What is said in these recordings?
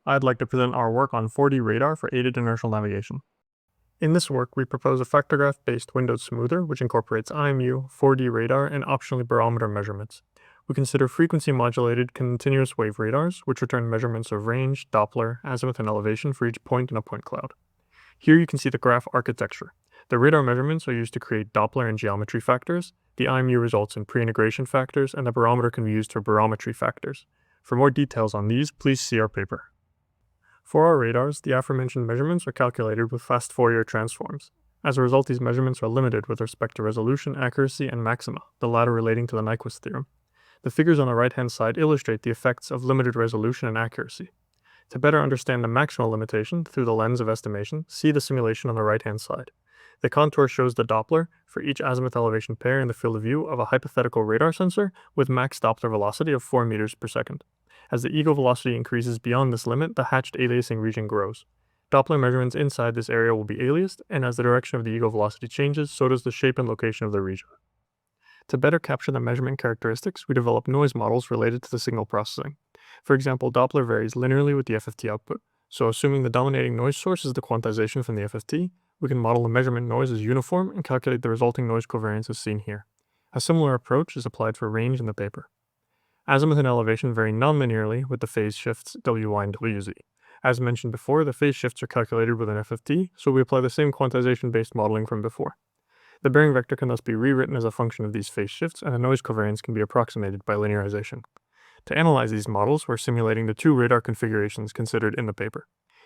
I'd like to present our work on 4D radar for aided inertial navigation. In this work, we propose a factograph-based windowed smoother which incorporates IMU, 4D radar, and optionally barometer measurements. We consider frequency-modulated continuous wave radars, which return measurements of range, Doppler, azimuth, and elevation for each point in a point cloud. Here you can see the graph architecture. The radar measurements are used to create Doppler and geometry factors, the IMU results in pre-integration factors, and the barometer can be used for barometry factors. For more details on these, please see our paper. For our radars, the aforementioned measurements are calculated with fast Fourier transforms. As a result, these measurements are limited with respect to resolution, accuracy, and maxima, the latter relating to the Nyquist theorem. The figures on the right-hand side illustrate the effects of limited resolution and accuracy. To better understand the maximal limitation through the lens of estimation, see the simulation on the right-hand side. The contour shows the Doppler for each azimuth elevation pair in the field of view of a hypothetical radar sensor with max Doppler velocity of 4 meters per second. As the ego velocity increases beyond this limit, the hatched aliasing region grows. Doppler measurements inside this area will be aliased, and as the direction of the ego velocity changes, so does the shape and location of the region. To better capture the measurement characteristics, we develop noise models related to the signal processing. For example, Doppler varies linearly with the FFT output, so assuming the dominating noise source is the quantization from the FFT, we can model the measurement noise as uniform and calculate the resulting noise covariance as seen here. A similar approach is applied for range in the paper. Azimuth and elevation vary nonlinearly with the phase shifts Wy and Wz. As mentioned before, the phase shifts are calculated with an FFT, so we apply the same quantization-based modeling from before. The bearing vector can thus be rewritten as a function of these phase shifts, and the noise covariance can be approximated by linearization. To analyze these models, we're simulating the two radar configurations considered in the paper.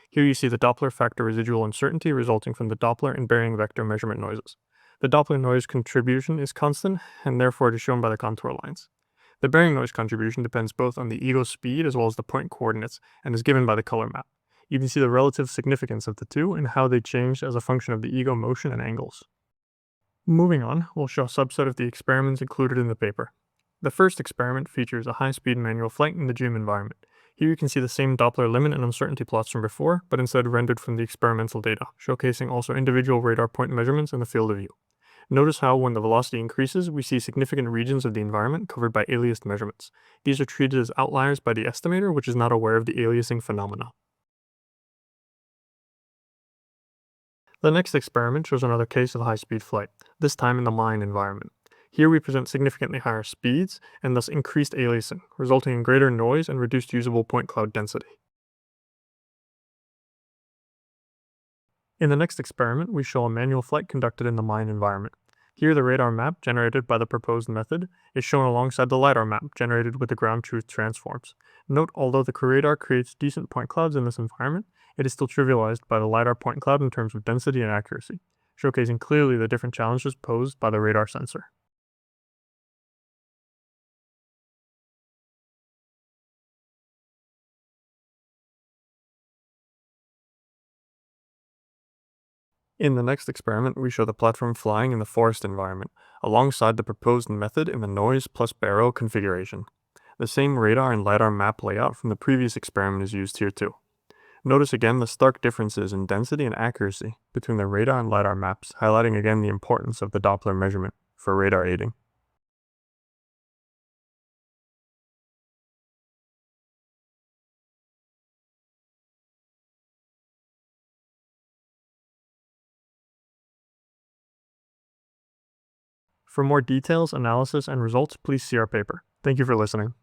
Here you see the Doppler factor residual uncertainty resulting from the Doppler and bearing vector measurement noises. The Doppler noise contribution is constant, and therefore it is shown by the contour lines. The bearing noise contribution depends both on the ego speed as well as the point coordinates, and is given by the color map. You can see the relative significance of the two and how they change as a function of the ego motion and angles. Moving on, we'll show a subset of the experiments included in the paper. The first experiment features a high-speed manual flight in the gym environment. Here you can see the same Doppler limit and uncertainty plots from before, but instead rendered from the experimental data, showcasing also individual radar point measurements in the field of view. Notice how when the velocity increases, we see significant regions of the environment covered by aliased measurements. These are treated as outliers by the estimator, which is not aware of the aliasing phenomena. The next experiment shows another case of high-speed flight, this time in the mine environment. Here we present significantly higher speeds, and thus increased aliasing, resulting in greater noise and reduced usable point cloud density. In the next experiment, we show a manual flight conducted in the mine environment. Here the radar map, generated by the proposed method, is shown alongside the LiDAR map, generated with the ground truth transforms. Note, although the radar creates decent point clouds in this environment, it is still trivialized by the LiDAR point cloud in terms of density and accuracy, showcasing clearly the different challenges posed by the radar sensor. In the next experiment, we show the platform flying in the forest environment, alongside the proposed method in the noise plus baro configuration. The same radar and LiDAR map layout from the previous experiment is used here too. Notice again the stark differences in density and accuracy between the radar and LiDAR maps, highlighting again the importance of the Doppler measurement for radar aiding. For more details, analysis, and results, please see our paper. Thank you for listening.